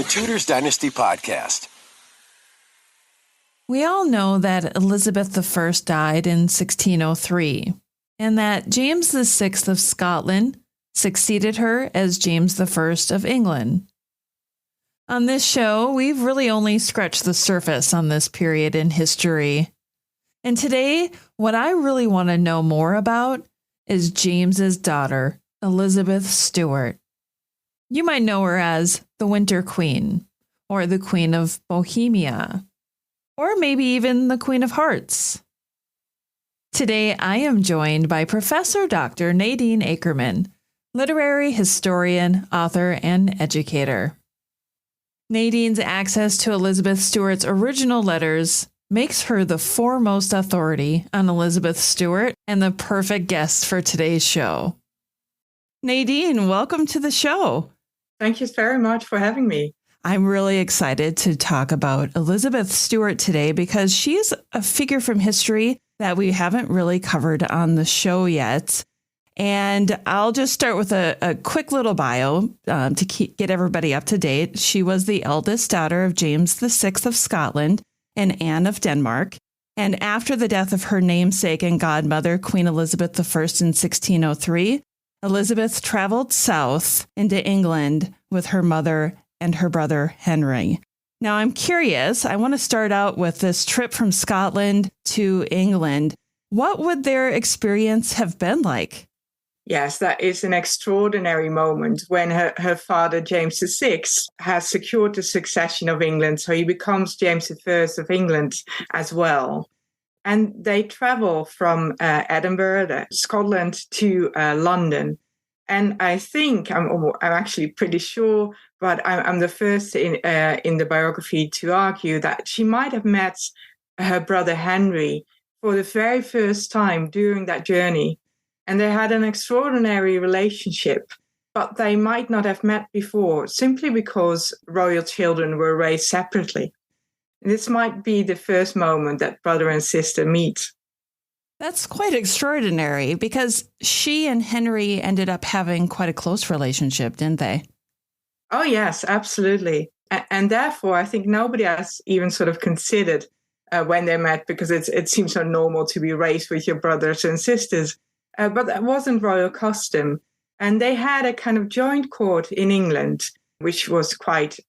the Tudors Dynasty Podcast. We all know that Elizabeth I died in 1603, and that James VI of Scotland succeeded her as James I of England. On this show, we've really only scratched the surface on this period in history. And today, what I really want to know more about is James's daughter, Elizabeth Stuart. You might know her as the Winter Queen, or the Queen of Bohemia, or maybe even the Queen of Hearts. Today, I am joined by Professor Dr. Nadine Akkerman, literary historian, author, and educator. Nadine's access to Elizabeth Stuart's original letters makes her the foremost authority on Elizabeth Stuart and the perfect guest for today's show. Nadine, welcome to the show. Thank you very much for having me. I'm really excited to talk about Elizabeth Stuart today because she is a figure from history that we haven't really covered on the show yet. And I'll just start with a quick little bio to get everybody up to date. She was the eldest daughter of James VI of Scotland and Anne of Denmark. And after the death of her namesake and godmother, Queen Elizabeth I in 1603, Elizabeth traveled south into England with her mother and her brother Henry. Now, I'm curious. I want to start out with this trip from Scotland to England. What would their experience have been like? Yes, that is an extraordinary moment when her father, James VI, has secured the succession of England. So he becomes James I of England as well. And they travel from Edinburgh, Scotland, to London. And I think, I'm actually pretty sure, but I'm the first in the biography to argue that she might have met her brother Henry for the very first time during that journey. And they had an extraordinary relationship, but they might not have met before simply because royal children were raised separately. This might be the first moment that brother and sister meet. That's quite extraordinary because she and Henry ended up having quite a close relationship, didn't they? Oh, yes, absolutely. And therefore, I think nobody has even sort of considered when they met, because it seems so normal to be raised with your brothers and sisters. But that wasn't royal custom. And they had a kind of joint court in England, which was quite...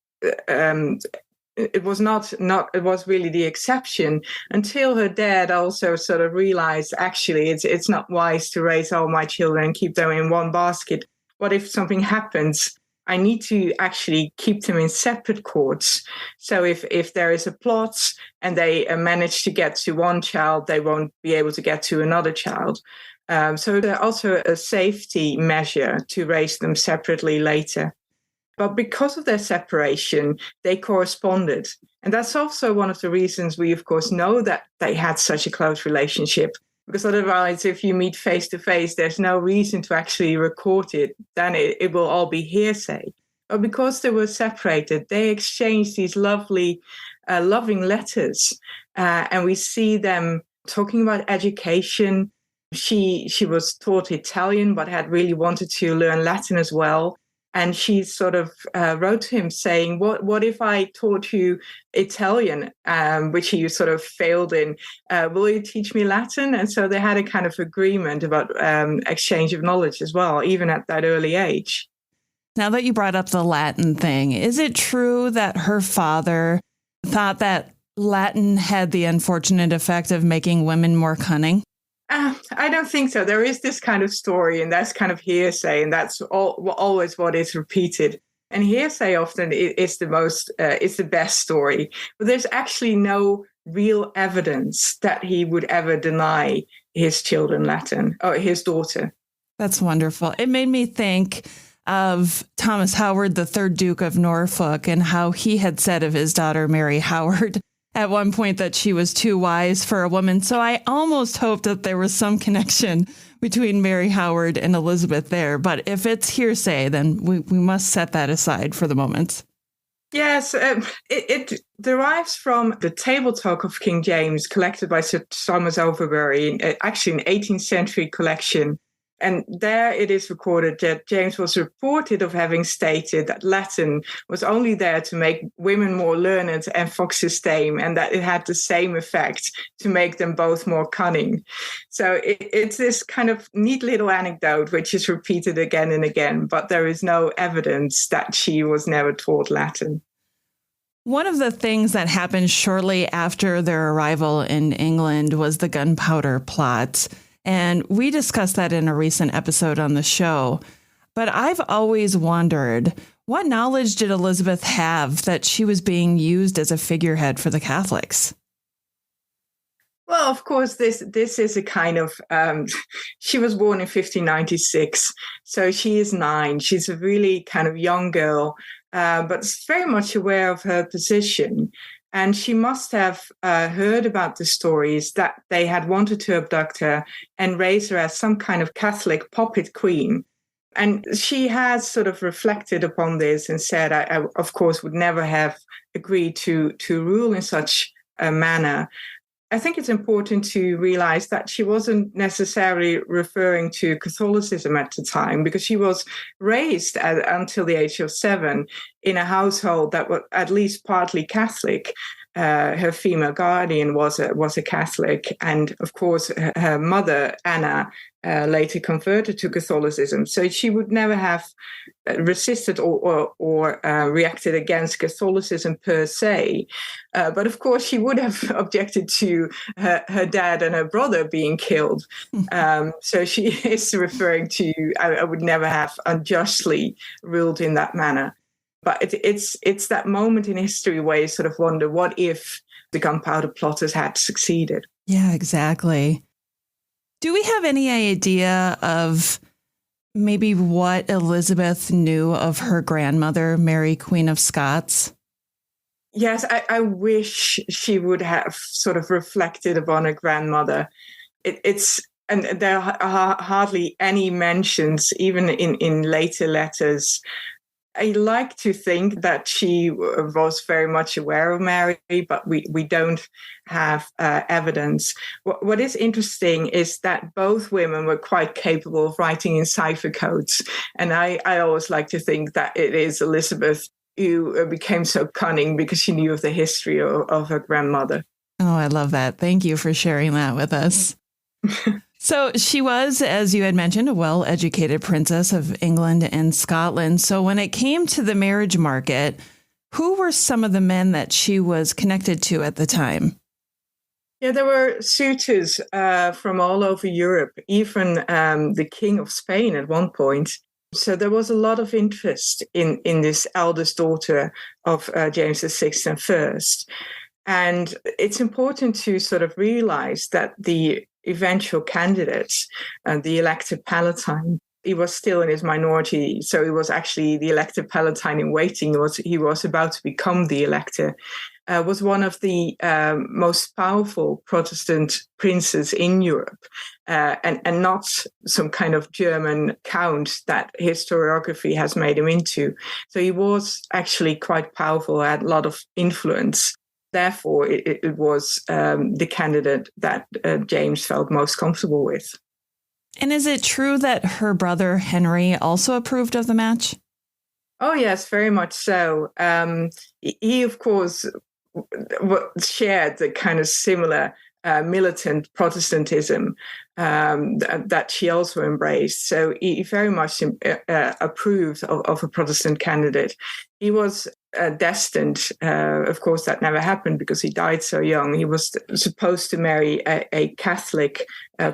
It was really the exception until her dad also sort of realized, actually, it's not wise to raise all my children and keep them in one basket. What if something happens? I need to actually keep them in separate courts. So if there is a plot and they manage to get to one child, they won't be able to get to another child. So there's also a safety measure to raise them separately later. But because of their separation, they corresponded. And that's also one of the reasons we, of course, know that they had such a close relationship. Because otherwise, if you meet face to face, there's no reason to actually record it. Then it will all be hearsay. But because they were separated, they exchanged these lovely, loving letters. And we see them talking about education. She was taught Italian, but had really wanted to learn Latin as well. And she sort of wrote to him saying, what if I taught you Italian, which he sort of failed in? Will you teach me Latin? And so they had a kind of agreement about exchange of knowledge as well, even at that early age. Now that you brought up the Latin thing, is it true that her father thought that Latin had the unfortunate effect of making women more cunning? I don't think so. There is this kind of story, and that's kind of hearsay, and that's always what is repeated. And hearsay often is the best story. But there's actually no real evidence that he would ever deny his children Latin, or his daughter. That's wonderful. It made me think of Thomas Howard, the third Duke of Norfolk, and how he had said of his daughter, Mary Howard, at one point that she was too wise for a woman. So I almost hoped that there was some connection between Mary Howard and Elizabeth there. But if it's hearsay, then we must set that aside for the moment. Yes, it derives from the Table Talk of King James, collected by Sir Thomas Overbury, actually an 18th century collection. And there it is recorded that James was reported of having stated that Latin was only there to make women more learned and foxes tame, and that it had the same effect to make them both more cunning. So it's this kind of neat little anecdote which is repeated again and again, but there is no evidence that she was never taught Latin. One of the things that happened shortly after their arrival in England was the gunpowder plot. And we discussed that in a recent episode on the show. But I've always wondered, what knowledge did Elizabeth have that she was being used as a figurehead for the Catholics? Well, of course, this is a kind of, she was born in 1596, so she is 9. She's a really kind of young girl, but very much aware of her position. And she must have heard about the stories that they had wanted to abduct her and raise her as some kind of Catholic puppet queen. And she has sort of reflected upon this and said, I of course, would never have agreed to rule in such a manner. I think it's important to realize that she wasn't necessarily referring to Catholicism at the time, because she was raised until the age of 7 in a household that was at least partly Catholic. Her female guardian was a Catholic, and of course her mother Anna later converted to Catholicism. So she would never have resisted or reacted against Catholicism per se, but of course she would have objected to her dad and her brother being killed. So she is referring to, I would never have unjustly ruled in that manner. But it's that moment in history where you sort of wonder, what if the gunpowder plotters had succeeded? Yeah, exactly. Do we have any idea of maybe what Elizabeth knew of her grandmother, Mary, Queen of Scots? Yes, I wish she would have sort of reflected upon her grandmother. And there are hardly any mentions, even in later letters. I like to think that she was very much aware of Mary, but we don't have evidence. What is interesting is that both women were quite capable of writing in cipher codes. And I always like to think that it is Elizabeth who became so cunning because she knew of the history of her grandmother. Oh, I love that. Thank you for sharing that with us. So she was, as you had mentioned, a well-educated princess of England and Scotland. So when it came to the marriage market, who were some of the men that she was connected to at the time? Yeah, there were suitors from all over Europe, even the King of Spain at one point. So there was a lot of interest in this eldest daughter of James VI and First. And it's important to sort of realize that the eventual candidate, the Elector Palatine, he was still in his minority. So he was actually the Elector Palatine in waiting. He was about to become the elector. Was one of the most powerful Protestant princes in Europe, and not some kind of German count that historiography has made him into. So he was actually quite powerful, had a lot of influence. Therefore, it was the candidate that James felt most comfortable with. And is it true that her brother Henry also approved of the match? Oh, yes, very much so. He, of course, shared the kind of similar militant Protestantism that she also embraced. So he very much approved of a Protestant candidate. He was destined, of course, that never happened because he died so young. He was supposed to marry a Catholic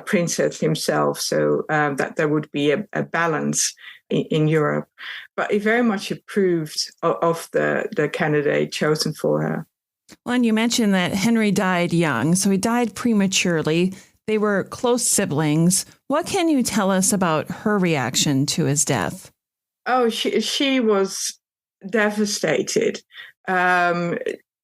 princess himself, so that there would be a balance in Europe. But he very much approved of the candidate chosen for her. Well, and you mentioned that Henry died young, so he died prematurely. They were close siblings. What can you tell us about her reaction to his death? Oh, she was devastated.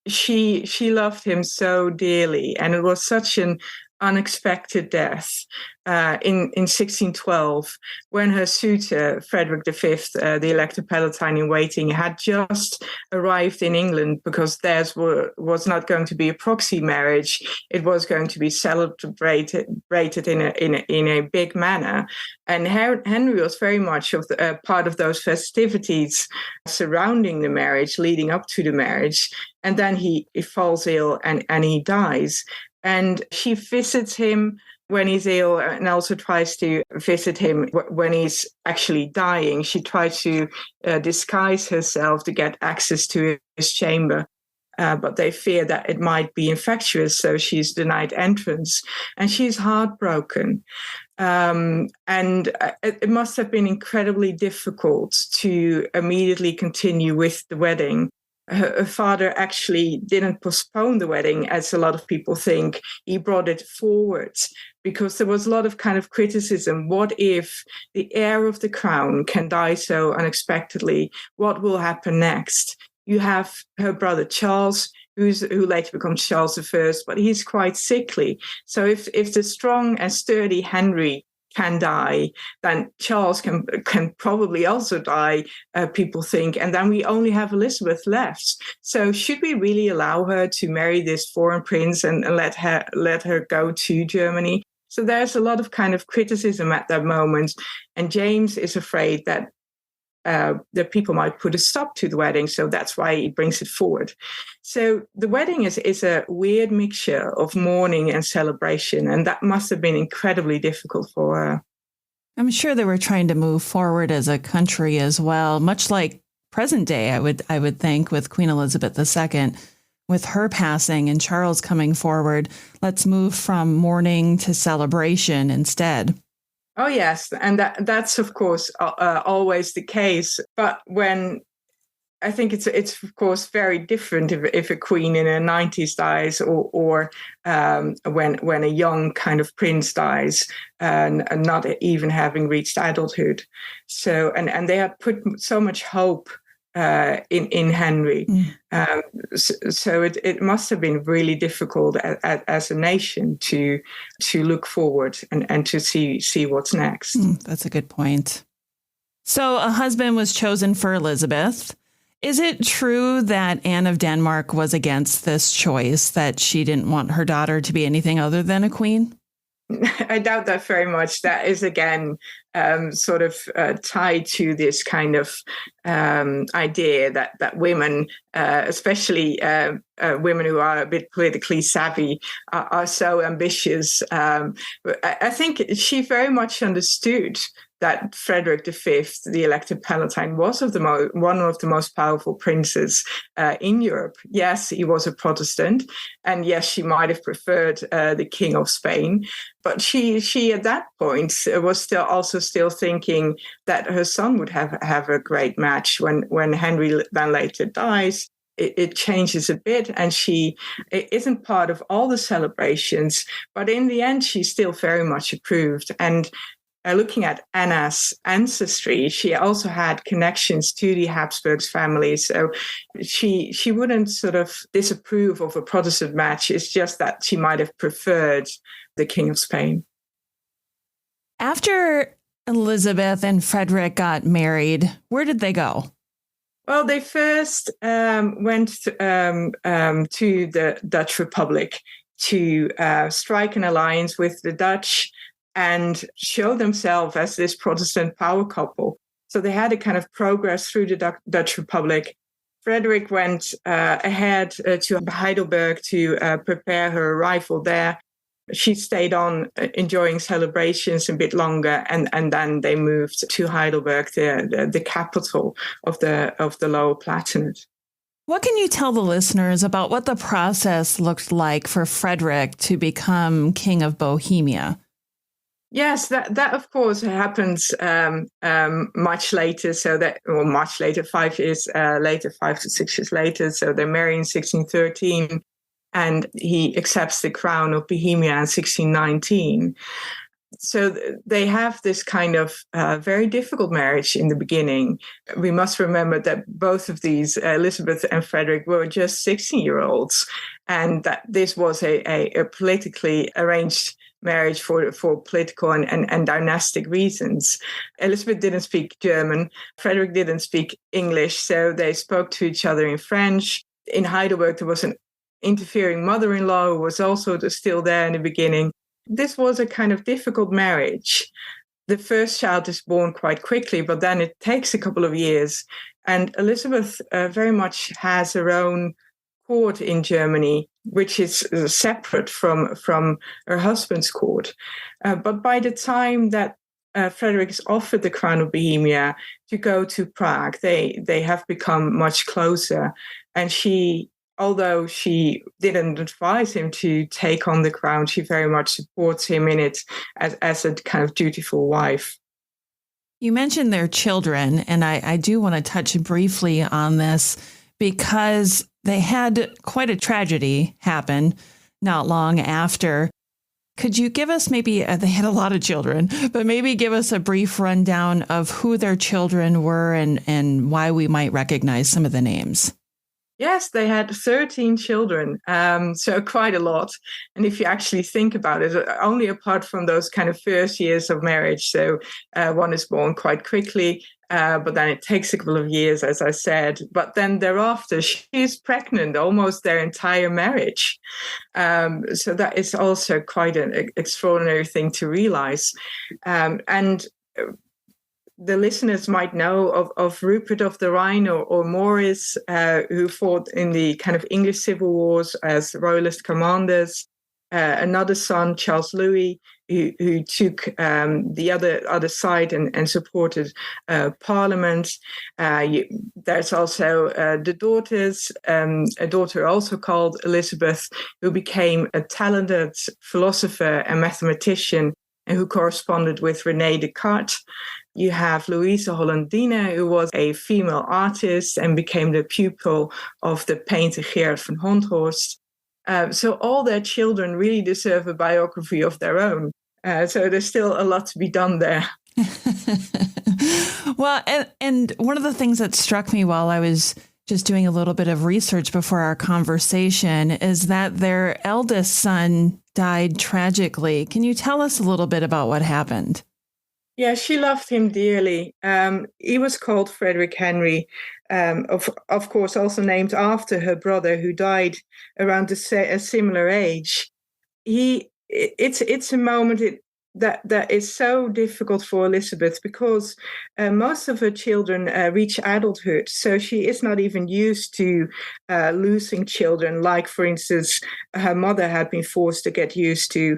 She loved him so dearly, and it was such an unexpected death in 1612, when her suitor, Frederick V, the Elector Palatine in waiting, had just arrived in England, because theirs was not going to be a proxy marriage. It was going to be celebrated in a big manner. And Henry was very much of part of those festivities surrounding the marriage, leading up to the marriage. And then he falls ill and he dies. And she visits him when he's ill, and also tries to visit him when he's actually dying. She tries to disguise herself to get access to his chamber. But they fear that it might be infectious, so she's denied entrance. And she's heartbroken. And it must have been incredibly difficult to immediately continue with the wedding. Her father actually didn't postpone the wedding, as a lot of people think. He brought it forward because there was a lot of kind of criticism. What if the heir of the crown can die so unexpectedly? What will happen next? You have her brother Charles, who later becomes Charles I, but he's quite sickly. So if the strong and sturdy Henry can die, then Charles can probably also die, people think. And then we only have Elizabeth left. So should we really allow her to marry this foreign prince and let her go to Germany? So there's a lot of kind of criticism at that moment. And James is afraid that the people might put a stop to the wedding. So that's why he brings it forward. So the wedding is a weird mixture of mourning and celebration. And that must have been incredibly difficult for her. I'm sure they were trying to move forward as a country as well, much like present day, I would think, with Queen Elizabeth II, with her passing and Charles coming forward. Let's move from mourning to celebration instead. Oh, yes. And that's, of course, always the case. But when I think it's of course, very different if a queen in her 90s dies or when a young kind of prince dies and not even having reached adulthood. So, and they had put so much hope in Henry. So it must have been really difficult as a nation to look forward and to see what's next. That's a good point. So a husband was chosen for Elizabeth. Is it true that Anne of Denmark was against this choice, that she didn't want her daughter to be anything other than a queen? I doubt that very much. That is, again, sort of tied to this kind of idea that women, especially women who are a bit politically savvy, are so ambitious. I think she very much understood that Frederick V, the Elector Palatine, was one of the most powerful princes in Europe. Yes, he was a Protestant, and yes, she might have preferred the King of Spain, but she at that point was still thinking that her son would have a great match. When Henry then later dies, it changes a bit, and she isn't part of all the celebrations, but in the end, she still very much approved. And looking at Anna's ancestry, she also had connections to the Habsburgs family. So she wouldn't sort of disapprove of a Protestant match. It's just that she might have preferred the King of Spain. After Elizabeth and Frederick got married, where did they go? Well, they first went to the Dutch Republic to strike an alliance with the Dutch and show themselves as this Protestant power couple. So they had a kind of progress through the Dutch Republic. Frederick went ahead to Heidelberg to prepare her arrival there. She stayed on enjoying celebrations a bit longer, and then they moved to Heidelberg, the capital of the Lower Palatinate. What can you tell the listeners about what the process looked like for Frederick to become King of Bohemia? Yes, that of course happens much later. Much later, 5 years later, 5 to 6 years later. So they marry in 1613, and he accepts the crown of Bohemia in 1619. So they have this kind of very difficult marriage in the beginning. We must remember that both of these, Elizabeth and Frederick, were just 16-year-olds, and that this was a politically arranged marriage for political and dynastic reasons. Elizabeth didn't speak German. Frederick didn't speak English, so they spoke to each other in French. In Heidelberg, there was an interfering mother-in-law who was also still there in the beginning. This was a kind of difficult marriage. The first child is born quite quickly, but then it takes a couple of years. And Elizabeth very much has her own court in Germany, which is separate from her husband's court. But by the time that Frederick is offered the crown of Bohemia to go to Prague, they have become much closer. And although she didn't advise him to take on the crown, she very much supports him in it as a kind of dutiful wife. You mentioned their children, and I do want to touch briefly on this because they had quite a tragedy happen not long after. Could you give us maybe, they had a lot of children, but maybe give us a brief rundown of who their children were and why we might recognize some of the names? Yes, they had 13 children, so quite a lot. And if you actually think about it, only apart from those kind of first years of marriage, so one is born quite quickly, but then it takes a couple of years, as I said. But then thereafter, she's pregnant almost their entire marriage. So that is also quite an extraordinary thing to realize. And the listeners might know of Rupert of the Rhine or Maurice, who fought in the kind of English civil wars as royalist commanders. Another son, Charles Louis, who took the other side and supported Parliament. There's also the daughters, a daughter also called Elizabeth, who became a talented philosopher and mathematician and who corresponded with René Descartes. You have Louise Hollandine, who was a female artist and became the pupil of the painter Gerard van Honthorst. So all their children really deserve a biography of their own. So there's still a lot to be done there. Well, and one of the things that struck me while I was just doing a little bit of research before our conversation is that their eldest son died tragically. Can you tell us a little bit about what happened? Yeah, she loved him dearly. He was called Frederick Henry, of course, also named after her brother, who died around a similar age. It's a moment that is so difficult for Elizabeth because most of her children reach adulthood, so she is not even used to losing children. Like, for instance, her mother had been forced to get used to.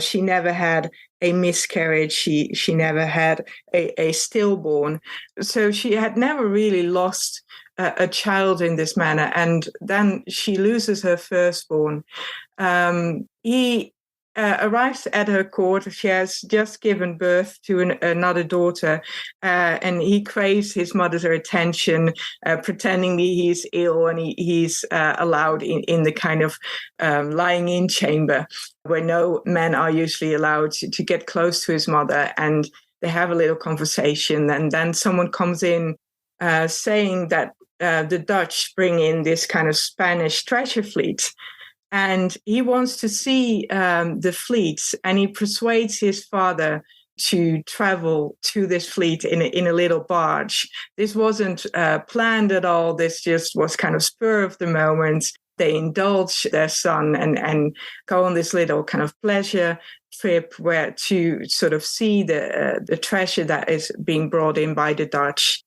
She never had a miscarriage. She never had a stillborn. So she had never really lost a child in this manner. And then she loses her firstborn. He arrives at her court. She has just given birth to another daughter, and he craves his mother's attention, pretending he's ill, and he's allowed in the kind of lying-in chamber where no men are usually allowed to get close to his mother, and they have a little conversation, and then someone comes in saying that the Dutch bring in this kind of Spanish treasure fleet. And he wants to see the fleet, and he persuades his father to travel to this fleet in a little barge. This wasn't planned at all. This just was kind of spur of the moment. They indulge their son and go on this little kind of pleasure trip where to sort of see the treasure that is being brought in by the Dutch.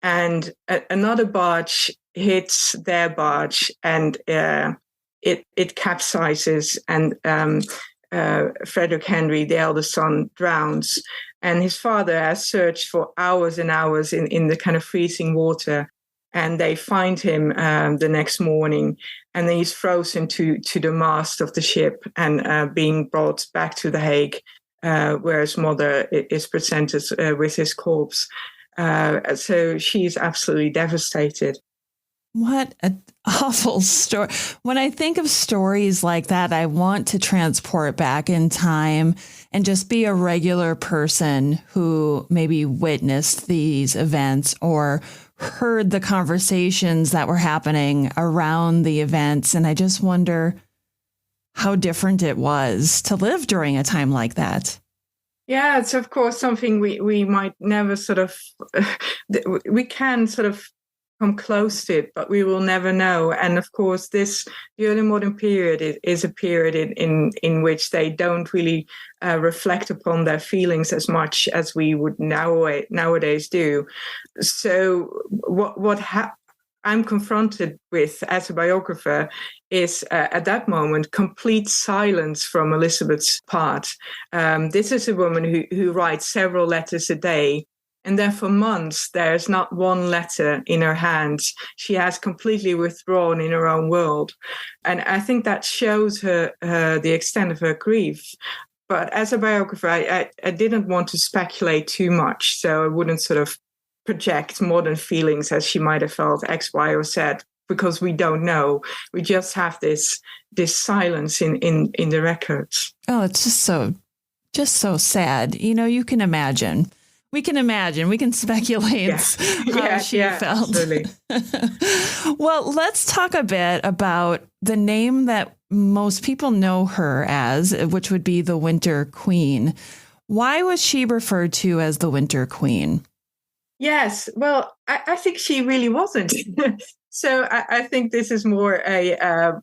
And another barge hits their barge, and it capsizes, and Frederick Henry, the eldest son, drowns. And his father has searched for hours and hours in the kind of freezing water. And they find him the next morning, and then he's frozen to the mast of the ship and being brought back to The Hague, where his mother is presented with his corpse. So she's absolutely devastated. What an awful story. When I think of stories like that, I want to transport back in time and just be a regular person who maybe witnessed these events or heard the conversations that were happening around the events. And I just wonder how different it was to live during a time like that. Yeah, it's of course something we might never sort of, we can sort of come close to it, but we will never know. And of course, the early modern period is a period in which they don't really reflect upon their feelings as much as we would nowadays do. So I'm confronted with as a biographer is at that moment complete silence from Elizabeth's part. This is a woman who writes several letters a day. And then for months, there's not one letter in her hands. She has completely withdrawn in her own world. And I think that shows her the extent of her grief. But as a biographer, I didn't want to speculate too much. So I wouldn't sort of project modern feelings as she might have felt X, Y, or Z, because we don't know. We just have this silence in the records. Oh, it's just so sad. You know, you can imagine. We can speculate how she felt. Absolutely. Well, let's talk a bit about the name that most people know her as, which would be the Winter Queen. Why was she referred to as the Winter Queen? Yes, well, I think she really wasn't. So I think this is more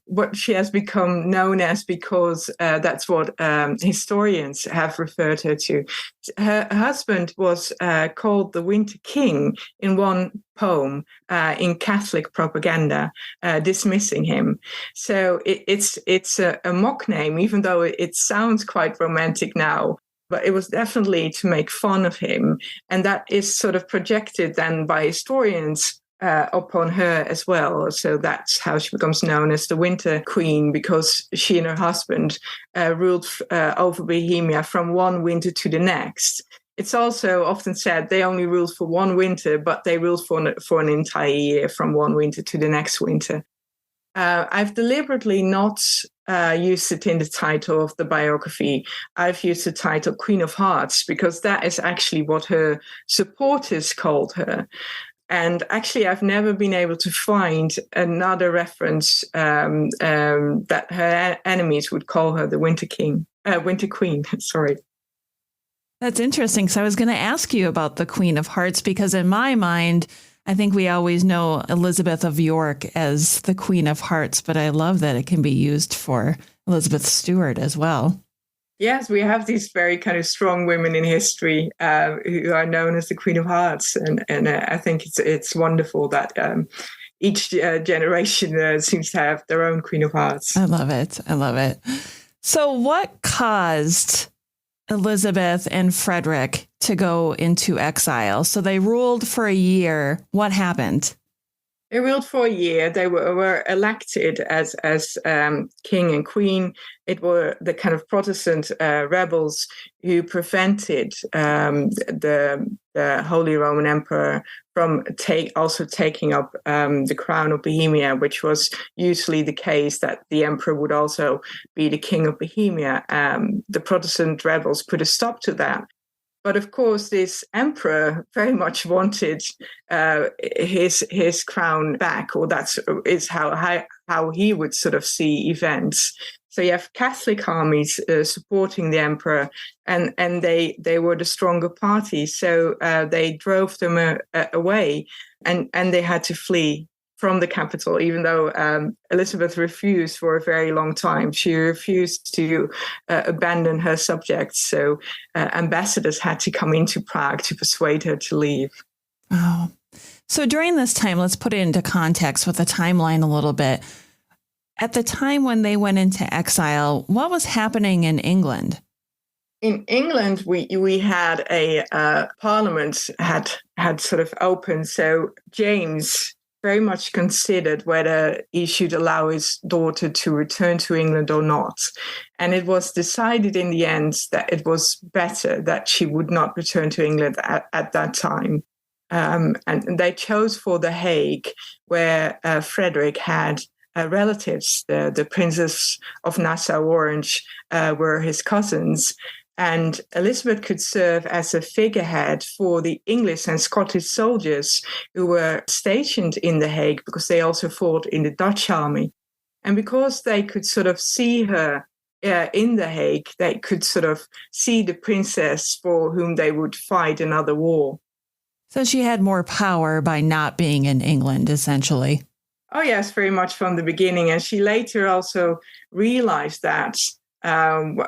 what she has become known as because that's what historians have referred her to. Her husband was called the Winter King in one poem in Catholic propaganda, dismissing him. So it's a mock name, even though it sounds quite romantic now. But it was definitely to make fun of him. And that is sort of projected then by historians upon her as well. So that's how she becomes known as the Winter Queen, because she and her husband ruled over Bohemia from one winter to the next. It's also often said they only ruled for one winter, but they ruled for an entire year from one winter to the next winter. I've deliberately not used it in the title of the biography. I've used the title Queen of Hearts because that is actually what her supporters called her. And actually, I've never been able to find another reference that her enemies would call her the Winter Queen. Sorry. That's interesting. So I was going to ask you about the Queen of Hearts, because in my mind, I think we always know Elizabeth of York as the Queen of Hearts, but I love that it can be used for Elizabeth Stuart as well. Yes, we have these very kind of strong women in history who are known as the Queen of Hearts, and I think it's wonderful that each generation seems to have their own Queen of Hearts. I love it. I love it. So what caused Elizabeth and Frederick to go into exile? So they ruled for a year. What happened? They ruled for a year. They were elected as king and queen. It were the kind of Protestant rebels who prevented the Holy Roman Emperor from taking up the crown of Bohemia, which was usually the case that the emperor would also be the king of Bohemia. The Protestant rebels put a stop to that. But of course, this emperor very much wanted his crown back, or is how he would sort of see events. So you have Catholic armies supporting the emperor, and they were the stronger party. So they drove them away, and they had to flee from the capital, even though Elizabeth refused for a very long time. She refused to abandon her subjects. So ambassadors had to come into Prague to persuade her to leave. Oh, so during this time, let's put it into context with the timeline a little bit. At the time when they went into exile, what was happening in England? In England, we had a parliament had sort of opened. So James very much considered whether he should allow his daughter to return to England or not. And it was decided in the end that it was better that she would not return to England at that time. And they chose for The Hague, where Frederick had relatives. The Princes of Nassau-Orange were his cousins. And Elizabeth could serve as a figurehead for the English and Scottish soldiers who were stationed in The Hague, because they also fought in the Dutch army. And because they could sort of see her in The Hague, they could sort of see the princess for whom they would fight another war. So she had more power by not being in England, essentially. Oh, yes, very much from the beginning. And she later also realized that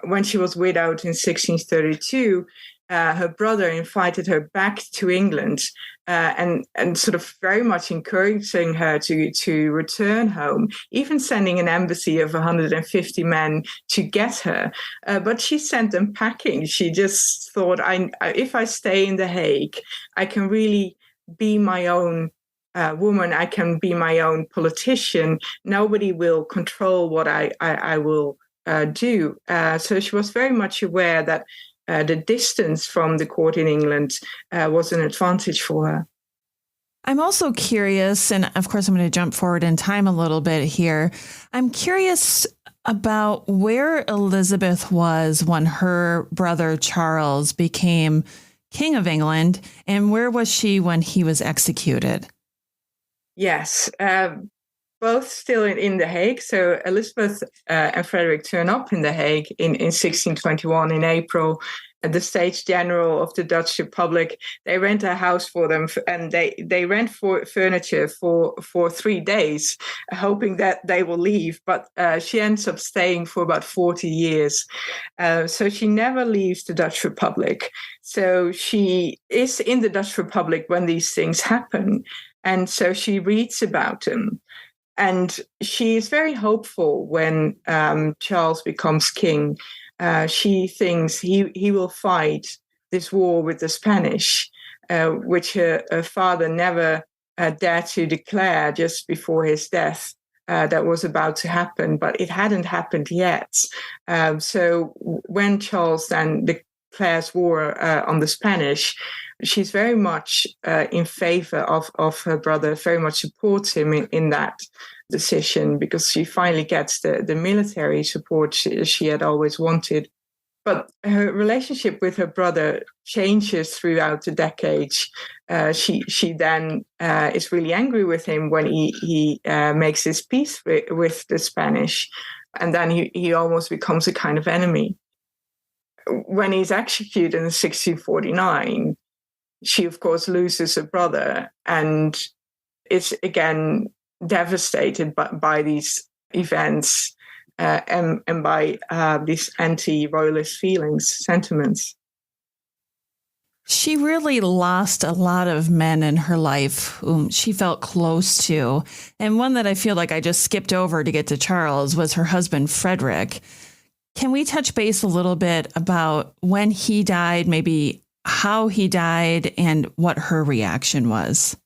when she was widowed in 1632, her brother invited her back to England and sort of very much encouraging her to return home, even sending an embassy of 150 men to get her. But she sent them packing. She just thought, if I stay in The Hague, I can really be my own woman. I can be my own politician. Nobody will control what I will do. So she was very much aware that the distance from the court in England was an advantage for her. I'm also curious, and of course I'm going to jump forward in time a little bit here. I'm curious about where Elizabeth was when her brother Charles became King of England, and where was she when he was executed? Yes, both still in The Hague. So Elizabeth and Frederick turn up in The Hague in 1621 in April. At the States General of the Dutch Republic, they rent a house for them, and they rent for furniture for 3 days, hoping that they will leave. But she ends up staying for about 40 years. So she never leaves the Dutch Republic. So she is in the Dutch Republic when these things happen. And so she reads about them. And she is very hopeful when Charles becomes king. She thinks he will fight this war with the Spanish, which her father never dared to declare just before his death. That was about to happen, but it hadn't happened yet. So when Charles then declares war on the Spanish, she's very much in favor of her brother, very much supports him in that decision, because she finally gets the military support she had always wanted. But her relationship with her brother changes throughout the decades. She then is really angry with him when he makes his peace with the Spanish, and then he almost becomes a kind of enemy. When he's executed in 1649, she, of course, loses her brother and is again devastated by these events and by these anti-royalist sentiments. She really lost a lot of men in her life whom she felt close to. And one that I feel like I just skipped over to get to Charles was her husband, Frederick. Can we touch base a little bit about when he died, maybe how he died, and what her reaction was?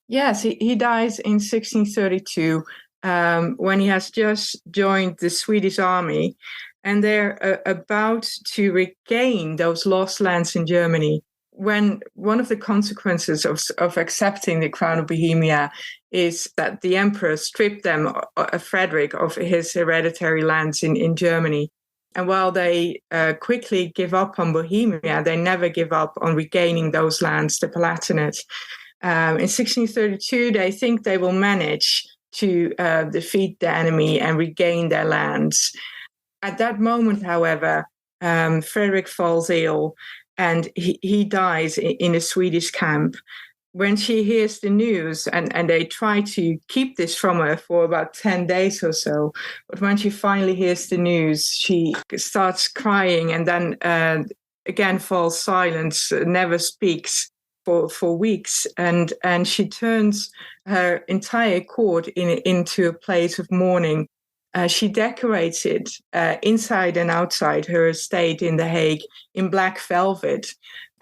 Yes, he dies in 1632 when he has just joined the Swedish army, and they're about to regain those lost lands in Germany. When one of the consequences of accepting the crown of Bohemia is that the emperor stripped them, Frederick, of his hereditary lands in Germany. And while they quickly give up on Bohemia, they never give up on regaining those lands, the Palatinate. In 1632, they think they will manage to defeat the enemy and regain their lands. At that moment, however, Frederick falls ill and he dies in a Swedish camp. When she hears the news, and they try to keep this from her for about 10 days or so, but when she finally hears the news, she starts crying and then again falls silent, never speaks for weeks, and she turns her entire court into a place of mourning. She decorates it inside and outside her estate in The Hague in black velvet,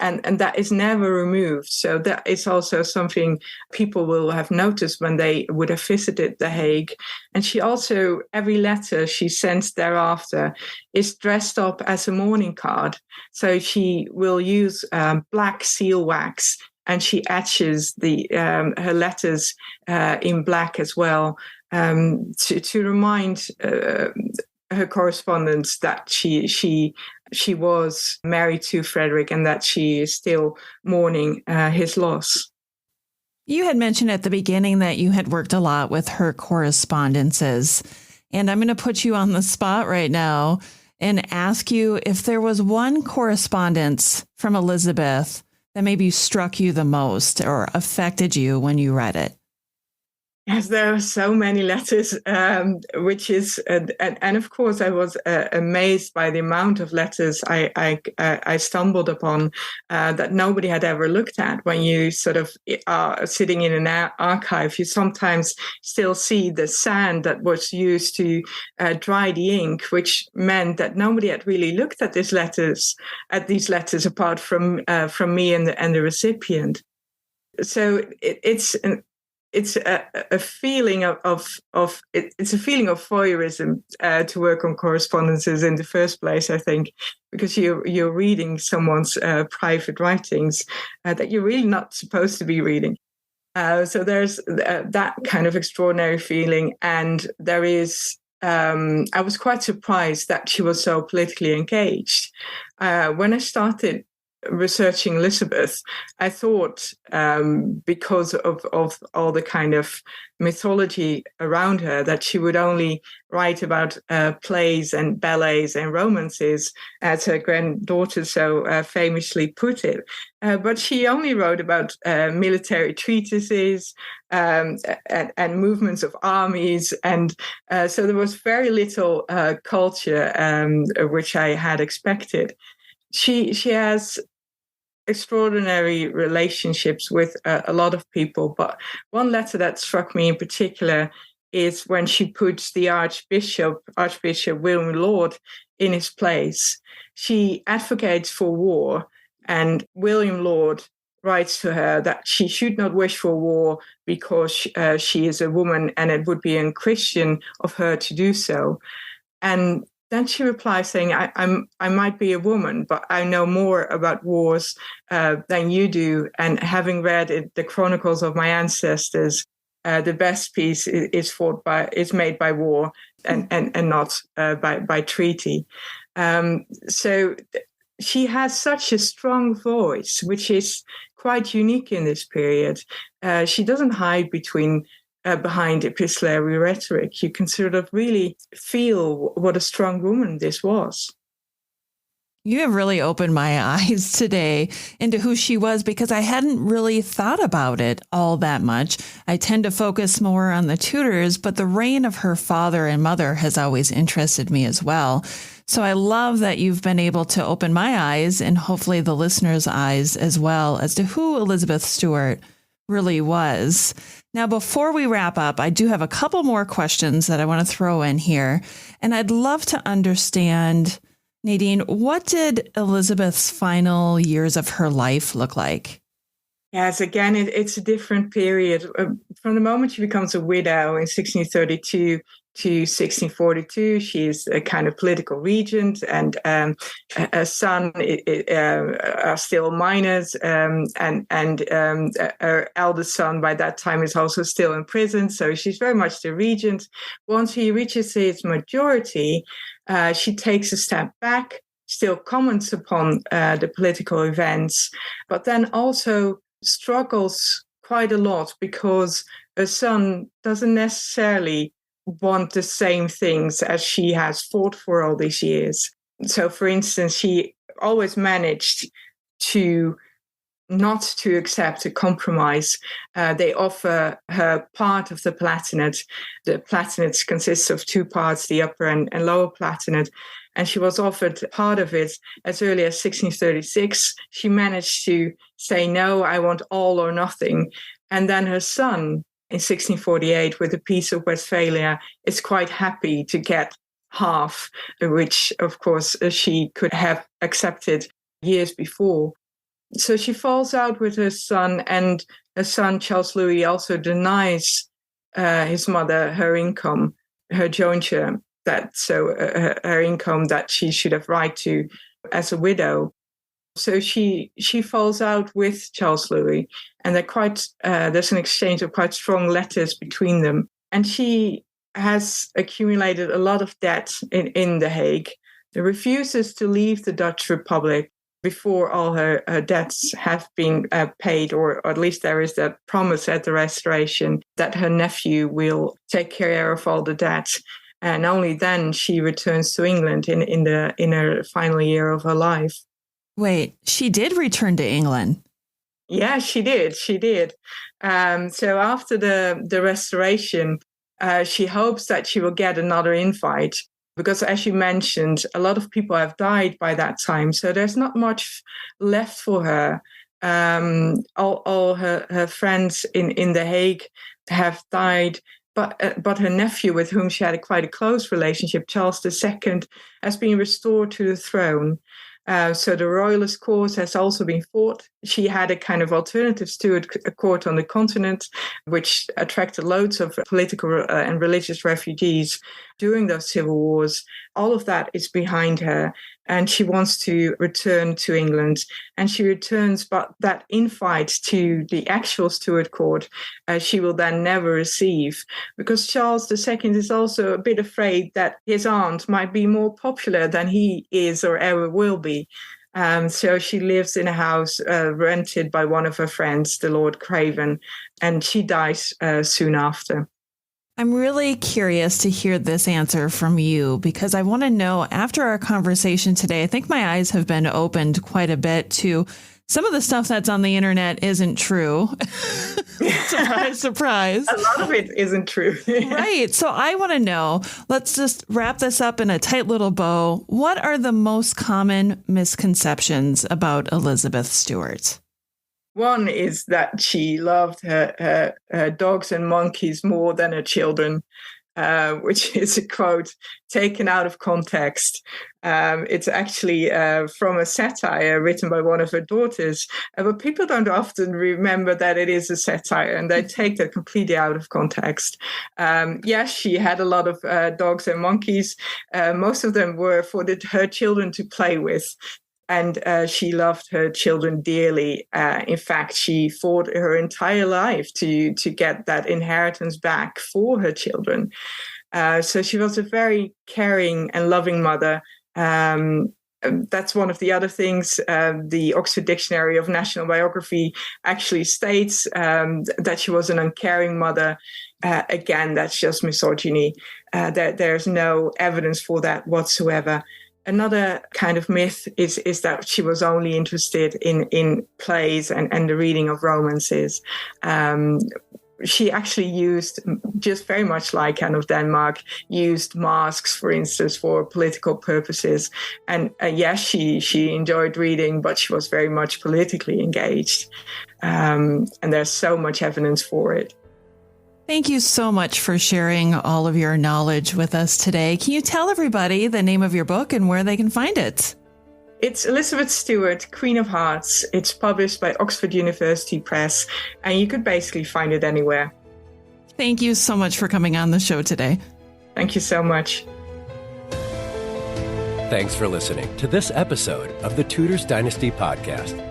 and that is never removed. So that is also something people will have noticed when they would have visited The Hague. And she also, every letter she sends thereafter is dressed up as a mourning card. So she will use black seal wax and she etches her letters in black as well, to remind her correspondents that she was married to Frederick and that she is still mourning his loss. You had mentioned at the beginning that you had worked a lot with her correspondences, and I'm going to put you on the spot right now and ask you if there was one correspondence from Elizabeth that maybe struck you the most or affected you when you read it. Yes, there are so many letters, which is, and of course, I was amazed by the amount of letters I stumbled upon that nobody had ever looked at. When you sort of are sitting in an archive, you sometimes still see the sand that was used to dry the ink, which meant that nobody had really looked at these letters apart from me and the recipient. So it's a feeling of it's a feeling of voyeurism to work on correspondences in the first place, I think, because you're reading someone's private writings that you're really not supposed to be reading. So there's that kind of extraordinary feeling, and there is. I was quite surprised that she was so politically engaged. When I started researching Elizabeth, I thought because of all the kind of mythology around her that she would only write about plays and ballets and romances, as her granddaughter so famously put it. But she only wrote about military treatises and movements of armies. And so there was very little culture, which I had expected. She has extraordinary relationships with a lot of people, but one letter that struck me in particular is when she puts the Archbishop William Laud in his place. She advocates for war, and William Laud writes to her that she should not wish for war because she is a woman and it would be unchristian of her to do so. And then she replies saying, I might be a woman, but I know more about wars than you do. And having read the chronicles of my ancestors, the best peace is made by war and not by treaty. So she has such a strong voice, which is quite unique in this period. She doesn't hide behind epistolary rhetoric. You can sort of really feel what a strong woman this was. You have really opened my eyes today into who she was, because I hadn't really thought about it all that much. I tend to focus more on the Tudors, but the reign of her father and mother has always interested me as well. So I love that you've been able to open my eyes and hopefully the listeners' eyes as well as to who Elizabeth Stuart really was. Now, before we wrap up, I do have a couple more questions that I want to throw in here. And I'd love to understand, Nadine, what did Elizabeth's final years of her life look like? Yes, again, it's a different period. From the moment she becomes a widow in 1632 to 1642, she's a kind of political regent, and her son are still minors, and her eldest son by that time is also still in prison. So she's very much the regent. Once he reaches his majority, she takes a step back, still comments upon the political events, but then also struggles quite a lot because her son doesn't necessarily want the same things as she has fought for all these years. So, for instance, she always managed to not to accept a compromise. They offer her part of the Palatinate. The Palatinate consists of two parts, the upper and lower Palatinate. And she was offered part of it as early as 1636. She managed to say, no, I want all or nothing. And then her son, in 1648, with the Peace of Westphalia, is quite happy to get half, which, of course, she could have accepted years before. So she falls out with her son, and her son, Charles Louis, also denies his mother her income, her jointure, her income that she should have right to as a widow. So she falls out with Charles Louis, and there's an exchange of quite strong letters between them. And she has accumulated a lot of debt in The Hague. She refuses to leave the Dutch Republic before all her debts have been paid, or at least there is that promise at the Restoration that her nephew will take care of all the debts. And only then she returns to England in her final year of her life. Wait, she did return to England? Yeah, she did. She did. So after the Restoration, she hopes that she will get another invite, because as you mentioned, a lot of people have died by that time. So there's not much left for her. All her friends in The Hague have died. But her nephew, with whom she had quite a close relationship, Charles II, has been restored to the throne. So the royalist cause has also been fought. She had a kind of alternative Stuart court on the continent, which attracted loads of political and religious refugees during those civil wars. All of that is behind her, and she wants to return to England. And she returns, but that invite to the actual Stuart court, she will then never receive, because Charles II is also a bit afraid that his aunt might be more popular than he is or ever will be. So she lives in a house rented by one of her friends, the Lord Craven, and she dies soon after. I'm really curious to hear this answer from you, because I want to know, after our conversation today, I think my eyes have been opened quite a bit to some of the stuff that's on the internet isn't true. Surprise, surprise. A lot of it isn't true. Right. So I want to know, let's just wrap this up in a tight little bow. What are the most common misconceptions about Elizabeth Stuart? One is that she loved her dogs and monkeys more than her children, which is a quote taken out of context. It's actually from a satire written by one of her daughters, but people don't often remember that it is a satire, and they take that completely out of context. Yes, she had a lot of dogs and monkeys. Most of them were for her children to play with. And she loved her children dearly. In fact, she fought her entire life to get that inheritance back for her children. So she was a very caring and loving mother. That's one of the other things. The Oxford Dictionary of National Biography actually states that she was an uncaring mother. Again, that's just misogyny. There's no evidence for that whatsoever. Another kind of myth is that she was only interested in plays and the reading of romances. She actually used, just very much like Anne of Denmark, used masks, for instance, for political purposes. And yes, she enjoyed reading, but she was very much politically engaged. And there's so much evidence for it. Thank you so much for sharing all of your knowledge with us today. Can you tell everybody the name of your book and where they can find it? It's Elizabeth Stuart, Queen of Hearts. It's published by Oxford University Press, and you could basically find it anywhere. Thank you so much for coming on the show today. Thank you so much. Thanks for listening to this episode of the Tudors Dynasty Podcast.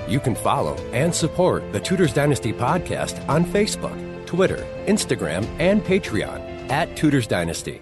You can follow and support the Tudors Dynasty Podcast on Facebook, Twitter, Instagram, and Patreon @Tudors Dynasty.